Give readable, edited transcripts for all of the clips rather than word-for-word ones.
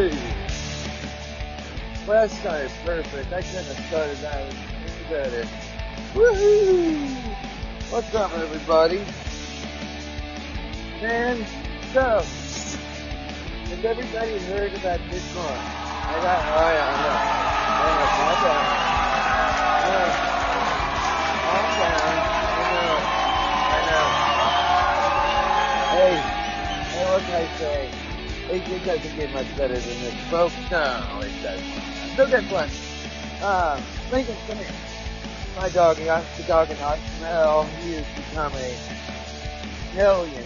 Hey! Last time, perfect. I couldn't have started that any better. Woohoo! What's up, everybody? Man, so, has everybody heard about Bitcoin? I know. Calm down. Hey, what can I say? It doesn't get much better than this, folks. No, it doesn't. Still get plenty. Lincoln, come here. My dog, the dog and I smell. He has become a million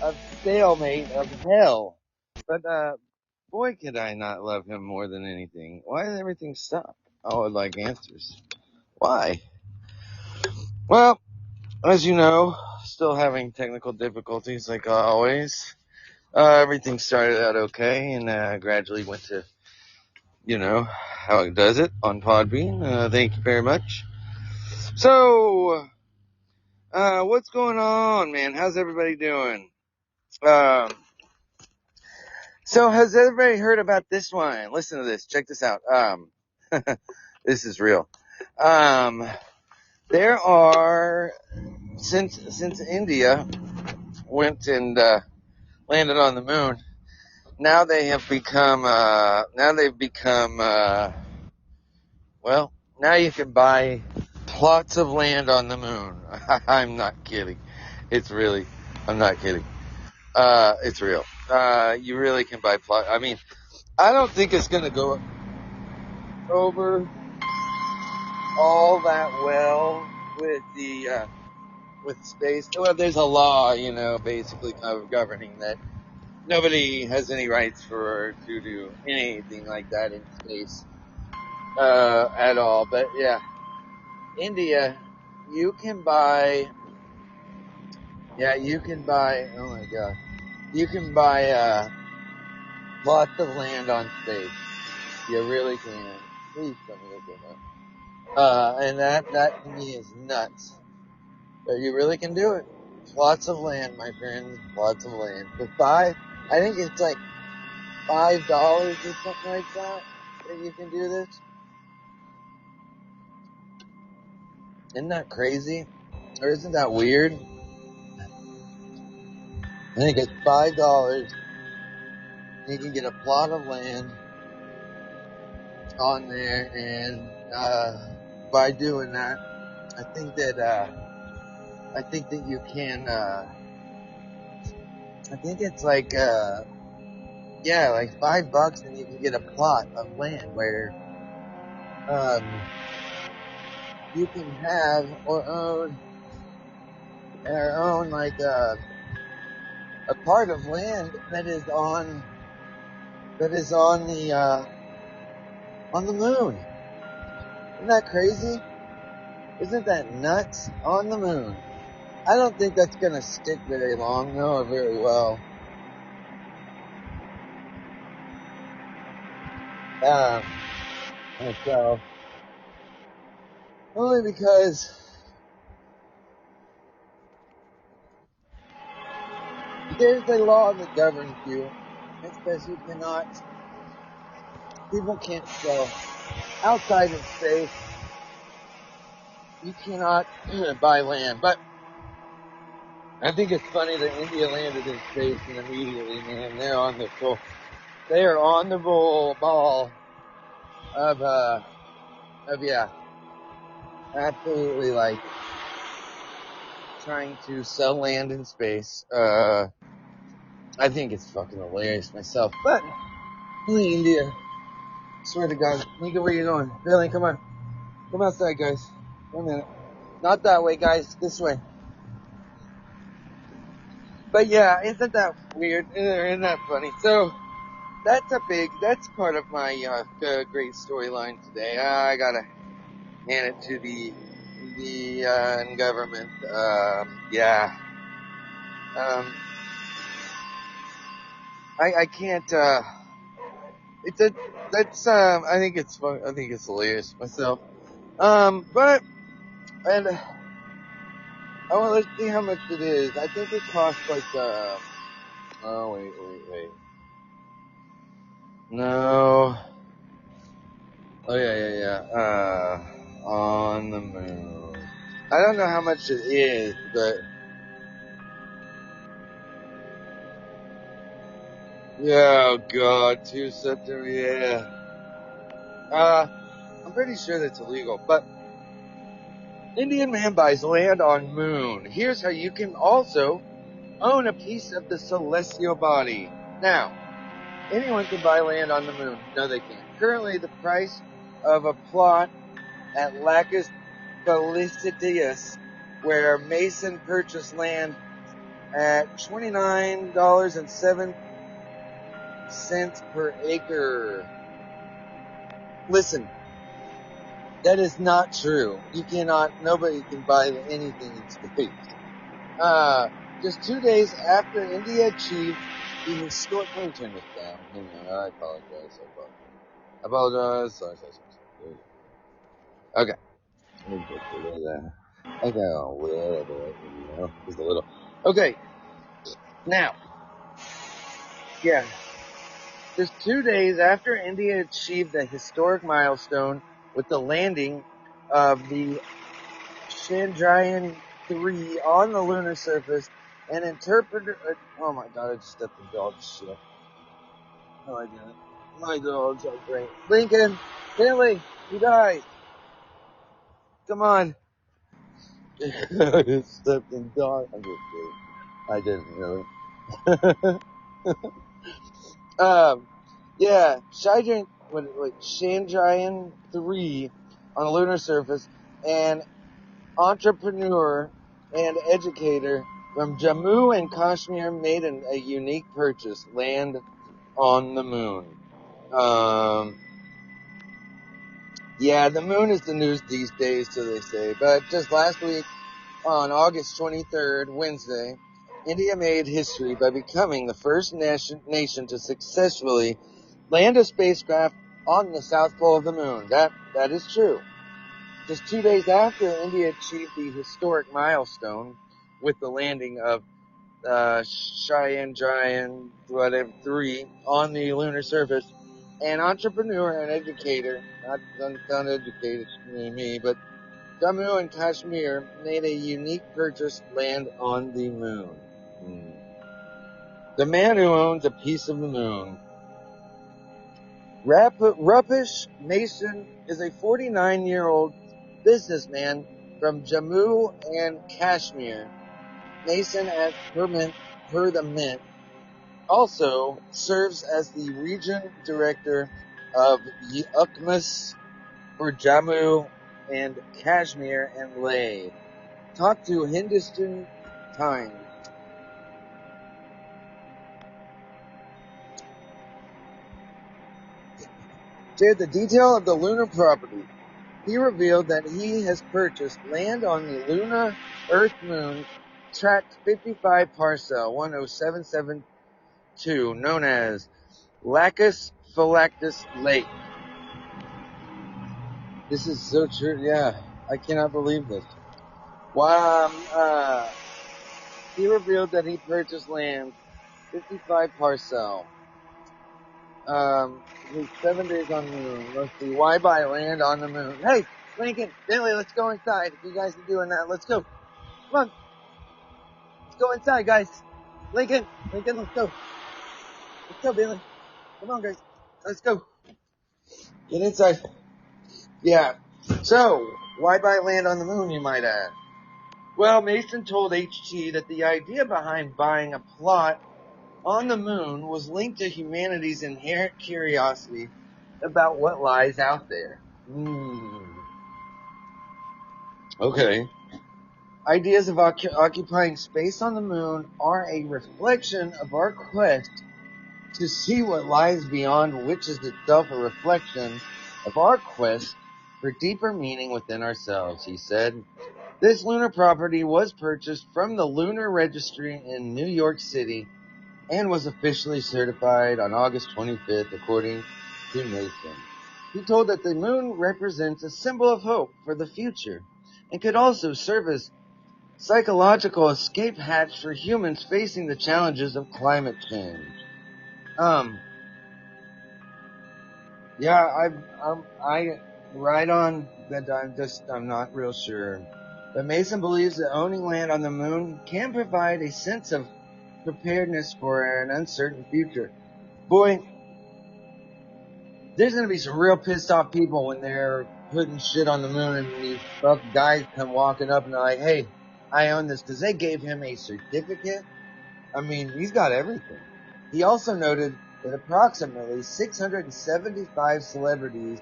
of stalemate of hell. But, boy, could I not love him more than anything. Why did everything stop? I would like answers. Why? Well, as you know, still having technical difficulties like always. Everything started out okay and gradually went to, how it does it on Podbean. Thank you very much. So, what's going on, man? How's everybody doing? So has everybody heard about this one? Listen to this. Check this out. This is real. There are, since India went and landed on the moon, now they've become, now you can buy plots of land on the moon. I'm not kidding. I'm not kidding. It's real. You really can buy plots. I mean, I don't think it's going to go over all that well with with space. Well, there's a law, basically governing that nobody has any rights to do anything like that in space, at all. But yeah, India, you can buy, oh my god, you can buy, lots of land on space. You really can. Please tell me that. And that to me is nuts. But you really can do it. Lots of land, my friends. Lots of land. I think it's like $5 or something like that you can do this. Isn't that crazy? Or isn't that weird? I think it's $5. You can get a plot of land on there, and by doing that, I think that you can. I think it's like like $5, and you can get a plot of land where you can have or own like a part of land that is on the moon. Isn't that crazy? Isn't that nuts? On the moon. I don't think that's gonna stick very long, though, or very well. So, only because there's a law that governs you. It says people can't go outside of space. You cannot buy land. But I think it's funny that India landed in space and immediately, man, they are on the ball of absolutely like trying to sell land in space. I think it's fucking hilarious myself. But India, swear to God, look at where you're going. Billy, come on. Come outside, guys. 1 minute. Not that way, guys. This way. But yeah, isn't that weird? Isn't that funny? So, that's part of my great storyline today. I gotta hand it to the government. I can't, I think it's fun. I think it's hilarious myself. But, and, let's see how much it is. I think it costs like, oh, wait. No. Oh, yeah. On the moon. I don't know how much it is, but yeah, oh God, 2 September, yeah. I'm pretty sure that's illegal, but Indian man buys land on moon. Here's how you can also own a piece of the celestial body. Now, anyone can buy land on the moon. No, they can't. Currently, the price of a plot at Lacus Felicitius, where Mason purchased land at $29.07 per acre. Listen, that is not true. You cannot, nobody can buy anything in space. Just 2 days after India achieved the historic, let me turn this down. Hang on, I apologize. Sorry. There you go. Okay. Let me get rid of that. Okay, a little bit, just a little. Okay, now, yeah, just 2 days after India achieved the historic milestone with the landing of the Chandrayaan-3 on the lunar surface, an interpreter. Oh my God! I just stepped in dog shit. No, I didn't. My dogs are great. Lincoln, Billy, you guys, come on. I just stepped in dog. I'm just kidding. I didn't really. Yeah, Chandrayaan-3 on the lunar surface, an entrepreneur and educator from Jammu and Kashmir made a unique purchase: land on the moon. Yeah, the moon is the news these days, so they say. But just last week, on August 23rd, Wednesday, India made history by becoming the first nation to successfully land a spacecraft on the south pole of the moon. That is true. Just 2 days after India achieved the historic milestone with the landing of Chandrayaan-3 on the lunar surface, an entrepreneur and educator, not educated me, but Jammu and Kashmir made a unique purchase: land on the moon. The man who owns a piece of the moon. Rupesh Mason is a 49-year-old businessman from Jammu and Kashmir. Mason, as per the Mint, also serves as the region director of UCMAS for Jammu and Kashmir and Leh. Talk to Hindustan Times. Shared the detail of the lunar property. He revealed that he has purchased land on the lunar Earth Moon Tract 55 Parcel 10772, known as Lacus Philactus Lake. This is so true. Yeah, I cannot believe this. He revealed that he purchased land 55 Parcel. He's 7 days on the moon. Let's see. Why buy land on the moon? Hey, Lincoln, Billy, let's go inside. If you guys are doing that, let's go. Come on. Let's go inside, guys. Lincoln, let's go. Let's go, Billy. Come on, guys. Let's go. Get inside. Yeah. So, why buy land on the moon, you might ask? Well, Mason told HT that the idea behind buying a plot on the moon was linked to humanity's inherent curiosity about what lies out there. Okay. Ideas of occupying space on the moon are a reflection of our quest to see what lies beyond, which is itself a reflection of our quest for deeper meaning within ourselves, he said. This lunar property was purchased from the Lunar Registry in New York City and was officially certified on August 25th, according to Mason. He told that the moon represents a symbol of hope for the future and could also serve as psychological escape hatch for humans facing the challenges of climate change. Yeah, I right on that. I'm not real sure. But Mason believes that owning land on the moon can provide a sense of preparedness for an uncertain future. Boy, there's gonna be some real pissed off people when they're putting shit on the moon and these buff guys come walking up and they're like, "Hey, I own this," because they gave him a certificate. I mean, he's got everything. He also noted that approximately 675 celebrities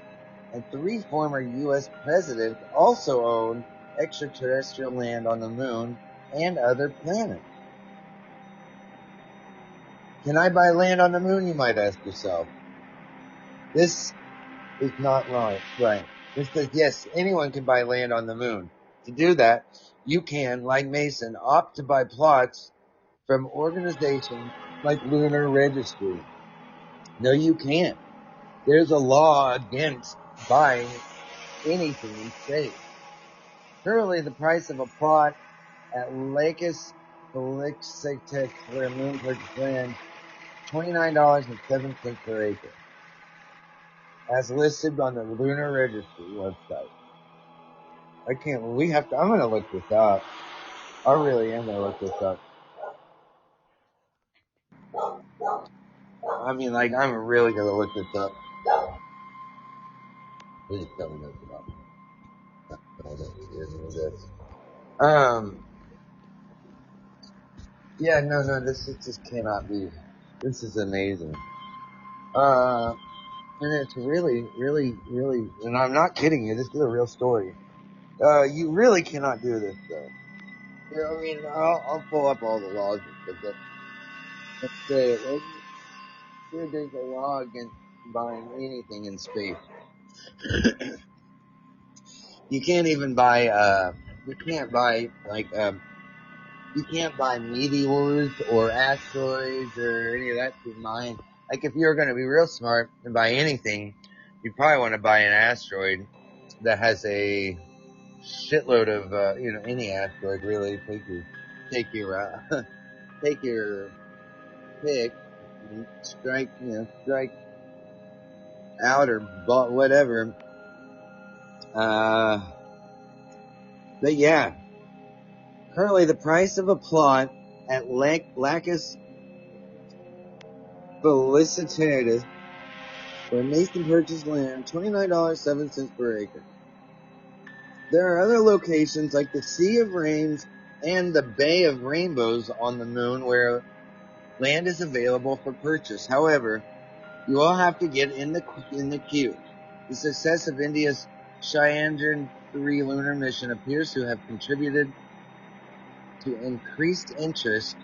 and 3 former U.S. presidents also own extraterrestrial land on the moon and other planets. Can I buy land on the moon, you might ask yourself? This is not right. Right. This says, yes, anyone can buy land on the moon. To do that, you can, like Mason, opt to buy plots from organizations like Lunar Registry. No, you can't. There's a law against buying anything in space. Currently, the price of a plot at Lacus Felixitex, where moon purchased land, $29.07 per acre, as listed on the Lunar Registry website. I'm gonna look this up. I really am gonna look this up. I mean, like, I'm really gonna look this up. Please tell me this about Um, yeah, no, this just cannot be. This is amazing. And it's really, and I'm not kidding you. This is a real story. You really cannot do this though. Yeah, I mean, I'll pull up all the laws and stuff. Let's say, there's a law against buying anything in space. You can't even buy, you can't buy, like, you can't buy meteors or asteroids or any of that shit mine. Like, if you're gonna be real smart and buy anything, you probably want to buy an asteroid that has a shitload of, any asteroid really. Take your, take your pick, strike out or whatever. But yeah, currently the price of a plot at Lacus Felicitatus, where Mason purchased land, $29.07 per acre. There are other locations like the Sea of Rains and the Bay of Rainbows on the moon where land is available for purchase. However, you all have to get in the queue. The success of India's Chandrayaan-3 lunar mission appears to have contributed to increased interest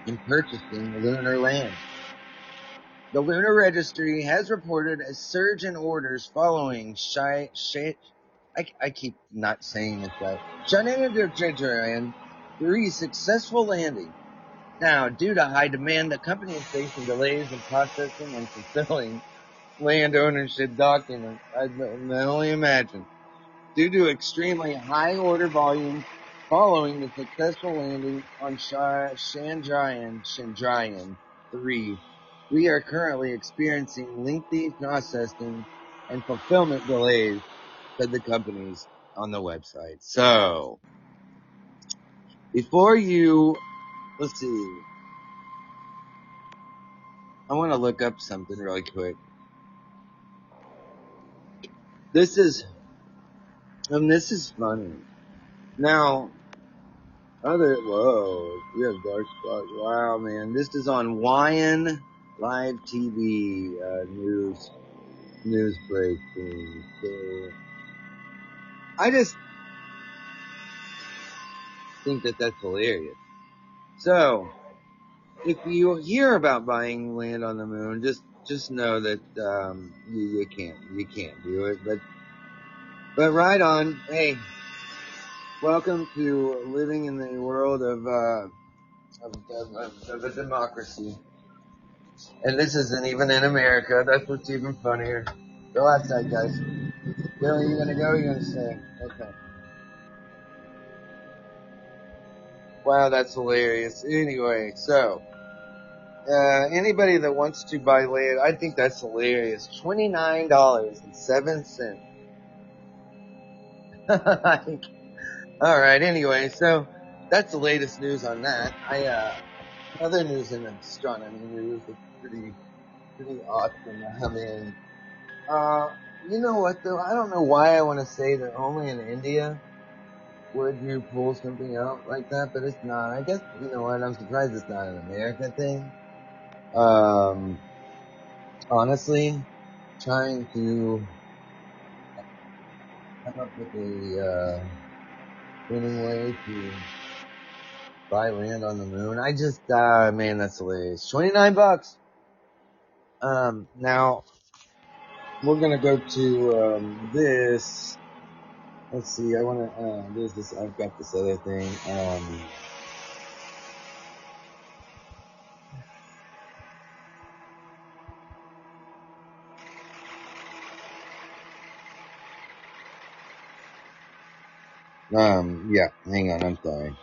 in purchasing lunar land. The Lunar Registry has reported a surge in orders following I keep not saying this right. Chandrayaan-3 successful landing. Now, due to high demand, the company is facing delays in processing and fulfilling land ownership documents. I can only imagine. Due to extremely high order volume following the successful landing on Chandrayaan-3, we are currently experiencing lengthy processing and fulfillment delays, said the companies on the website. So, before let's see, I want to look up something really quick. This is funny. Now, we have dark spots. Wow, man. This is on YN Live TV, news breaking. So, I just think that that's hilarious. So, if you hear about buying land on the moon, just know that, you can't do it, but right on. Hey, welcome to living in the world of a democracy. And this isn't even in America. That's what's even funnier. Go outside, guys. Billy, you gonna go or you gonna stay? Okay. Wow, that's hilarious. Anyway, so Anybody that wants to buy land, I think that's hilarious. $29.07. All right. Anyway, so that's the latest news on that. Other news in astronomy news is pretty awesome. You know what though? I don't know why I want to say that only in India would you pull something out like that, but it's not. I guess, you know what? I'm surprised it's not an American thing. Um, honestly, trying to come up with a, winning way to buy land on the moon. Man, that's hilarious. $29. Now we're gonna go to, this. Let's see, there's this, I've got this other thing. Yeah, hang on, I'm sorry.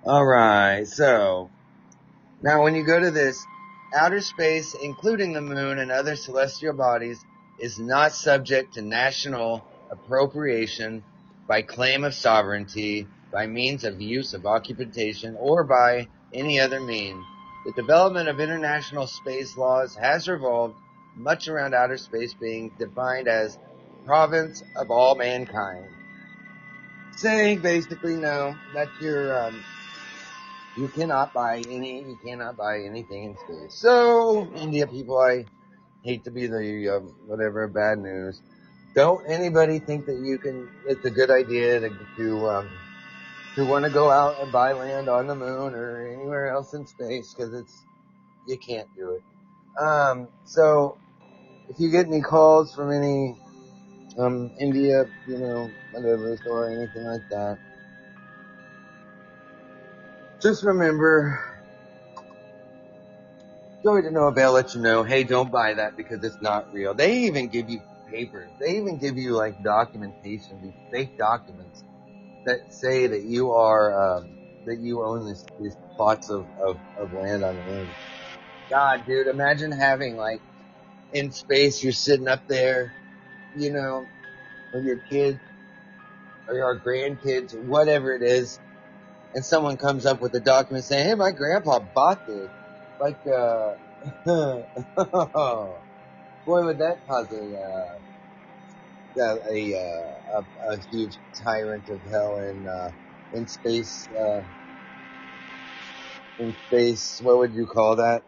Alright, so, now when you go to this, outer space, including the moon and other celestial bodies, is not subject to national appropriation by claim of sovereignty, by means of use of occupation, or by any other means. The development of international space laws has revolved much around outer space being defined as province of all mankind. Saying basically, no, that's you cannot buy anything in space. So, India people, I hate to be the, whatever, bad news. Don't anybody think that it's a good idea to want to go out and buy land on the moon or anywhere else in space, because you can't do it. So, if you get any calls from any, India, whatever, or anything like that, just remember, Joey to know they'll let you know, hey, don't buy that because it's not real. They even give you papers. They even give you like documentation, these fake documents that say that you are, that you own these plots of land on the moon. God, dude, imagine having like in space, you're sitting up there, with your kids or your grandkids or whatever it is, and someone comes up with a document saying, hey, my grandpa bought this. Like, boy, would that cause a huge tyrant of hell in space, what would you call that?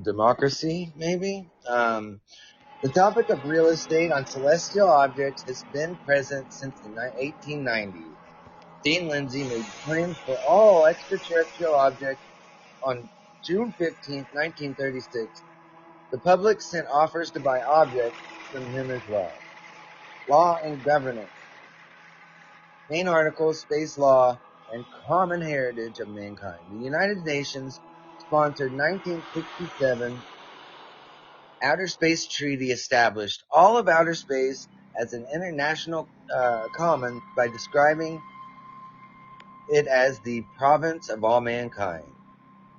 Democracy, maybe? The topic of real estate on celestial objects has been present since the 1890s. Dean Lindsay made claims for all extraterrestrial objects on June 15, 1936. The public sent offers to buy objects from him as well. Law and Governance. Main article, Space Law and Common Heritage of Mankind. The United Nations sponsored 1967 Outer Space Treaty established all of outer space as an international common by describing it as the province of all mankind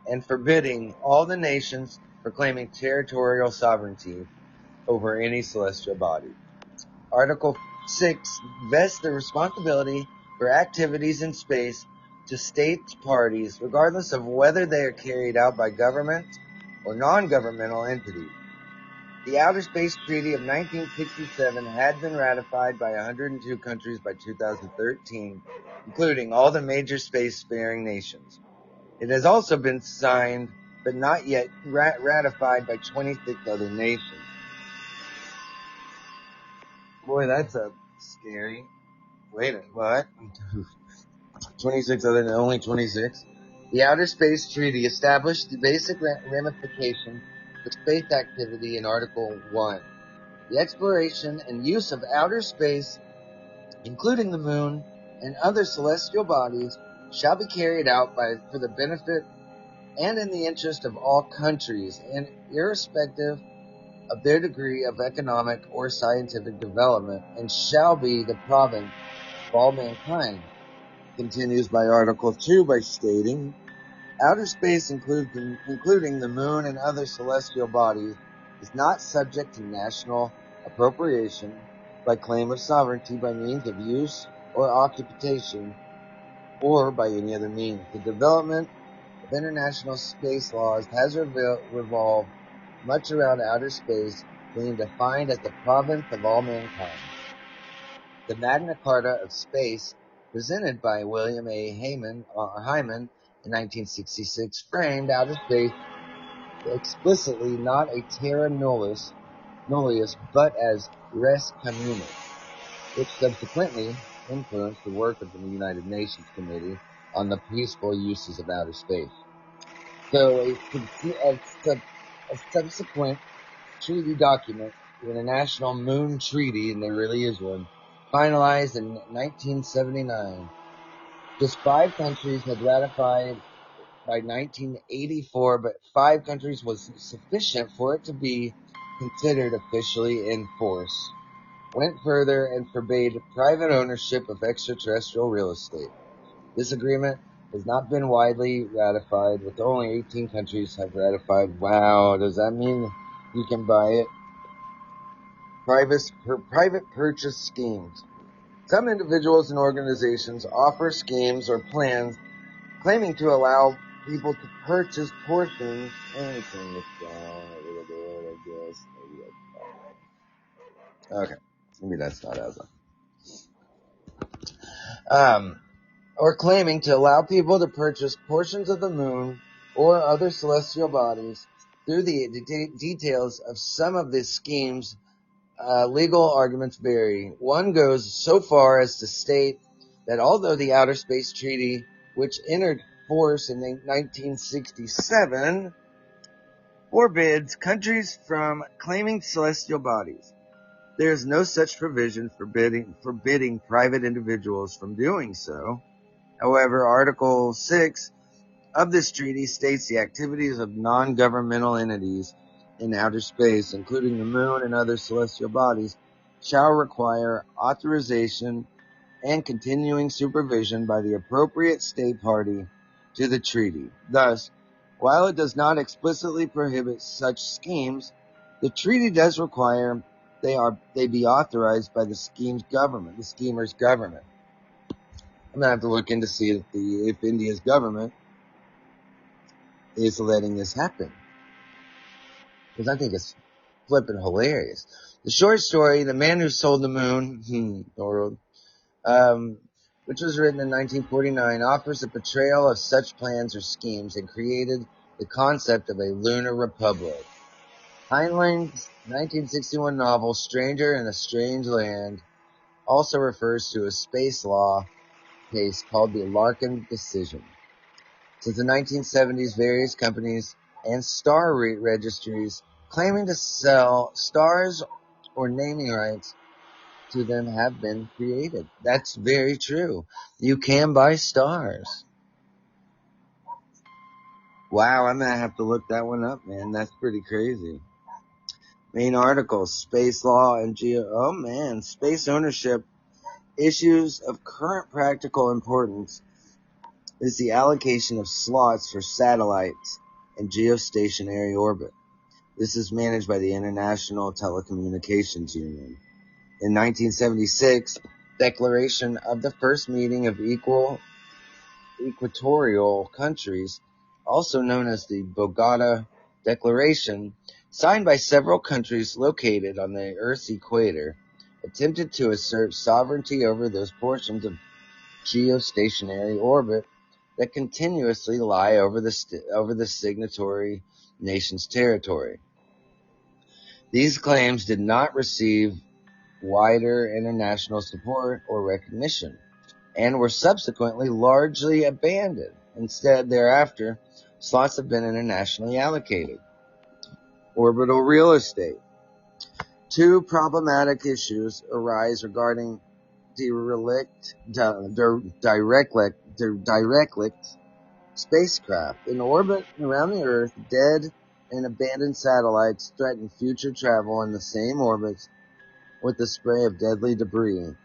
and forbidding all the nations proclaiming territorial sovereignty over any celestial body. Article 6 vests the responsibility for activities in space to states parties, regardless of whether they are carried out by governments or non-governmental entities. The Outer Space Treaty of 1967 had been ratified by 102 countries by 2013, including all the major spacefaring nations. It has also been signed, but not yet ratified by 26 other nations. Boy, that's a scary. Wait, what? 26 only 26? The Outer Space Treaty established the basic ramifications for space activity in Article 1. The exploration and use of outer space, including the moon and other celestial bodies, shall be carried out for the benefit and in the interest of all countries, and irrespective of their degree of economic or scientific development, and shall be the province of all mankind. Continues by Article 2 by stating, outer space, including the moon and other celestial bodies, is not subject to national appropriation by claim of sovereignty by means of use or occupation or by any other means. The development of international space laws has revolved much around outer space, being defined as the province of all mankind. The Magna Carta of Space, presented by William A. Hyman in 1966, framed outer space explicitly not a terra nullius, but as res communis, which subsequently influenced the work of the United Nations Committee on the Peaceful Uses of Outer Space. So a subsequent treaty document, the International Moon Treaty, and there really is one, finalized in 1979. Just 5 countries had ratified by 1984, but 5 countries was sufficient for it to be considered officially in force. Went further and forbade private ownership of extraterrestrial real estate. This agreement has not been widely ratified, with only 18 countries have ratified. Wow, does that mean you can buy it? Private purchase schemes. Some individuals and organizations offer schemes or plans claiming to allow people to purchase portions. Let me turn this down a little bit, I guess. Okay, maybe that's not as or claiming to allow people to purchase portions of the moon or other celestial bodies. Through the details of some of the schemes, legal arguments vary. One goes so far as to state that although the Outer Space Treaty, which entered force in 1967, forbids countries from claiming celestial bodies, there is no such provision forbidding private individuals from doing so. However, Article 6 of this treaty states the activities of non-governmental entities in outer space, including the moon and other celestial bodies, shall require authorization and continuing supervision by the appropriate state party to the treaty. Thus, while it does not explicitly prohibit such schemes, the treaty does require they be authorized by the schemer's government. I'm gonna have to look into see if India's government is letting this happen, because I think it's flipping hilarious. The short story, "The Man Who Sold the Moon," which was written in 1949, offers a portrayal of such plans or schemes and created the concept of a lunar republic. Heinlein's 1961 novel "Stranger in a Strange Land" also refers to a space law case called the Larkin Decision. Since the 1970s, various companies and star registries claiming to sell stars or naming rights to them have been created. That's very true. You can buy stars. Wow, I'm going to have to look that one up, man. That's pretty crazy. Main articles, space law and oh man, space ownership. Issues of current practical importance is the allocation of slots for satellites in geostationary orbit. This is managed by the International Telecommunications Union. In 1976, declaration of the first meeting of equatorial countries, also known as the Bogota Declaration, signed by several countries located on the Earth's equator, attempted to assert sovereignty over those portions of geostationary orbit that continuously lie over the signatory nation's territory. These claims did not receive wider international support or recognition, and were subsequently largely abandoned. Instead, thereafter, slots have been internationally allocated. Orbital real estate. 2 problematic issues arise regarding derelict spacecraft in orbit around the Earth. Dead and abandoned satellites threaten future travel in the same orbits with the spray of deadly debris.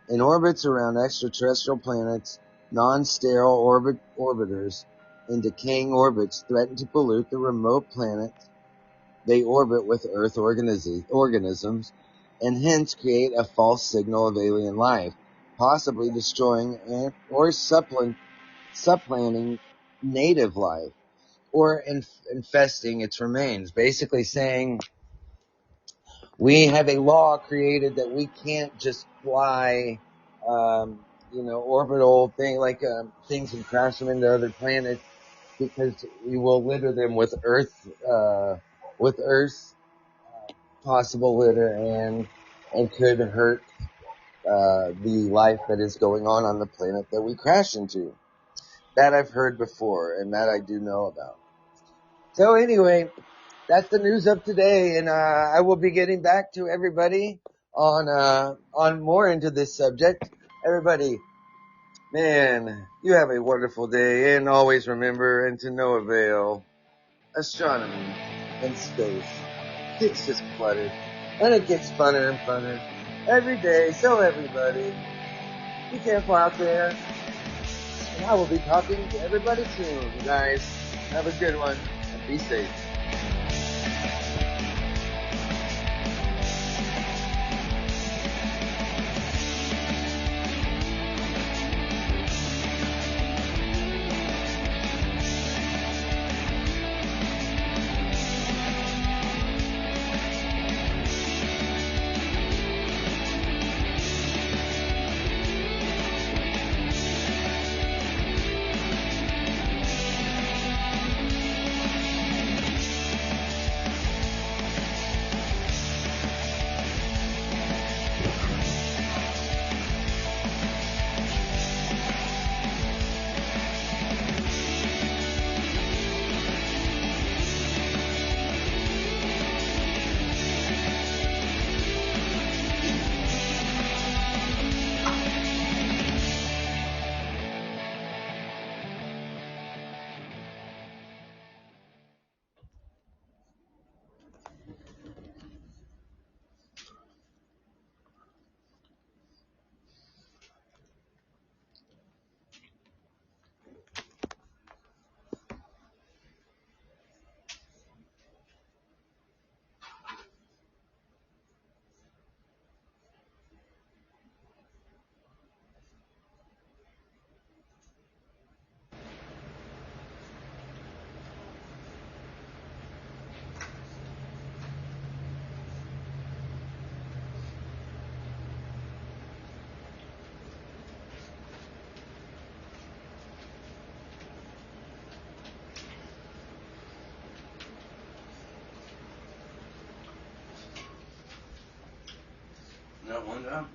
In orbits around extraterrestrial planets, non-sterile orbiters in decaying orbits threaten to pollute the remote planets they orbit with Earth organisms, and hence create a false signal of alien life, possibly destroying or supplanting native life, or infesting its remains. Basically saying we have a law created that we can't just fly, orbital things and crash them into other planets, because we will litter them with Earth's possible litter, and could hurt the life that is going on the planet that we crash into. That I've heard before, and that I do know about. So anyway, that's the news of today, and I will be getting back to everybody on more into this subject. Everybody, man, you have a wonderful day, and always remember, and to no avail, astronomy and space. It's just cluttered, and it gets funner and funner every day. So everybody, be careful out there, and I will be talking to everybody soon, you guys. Have a good one, and be safe. That one down.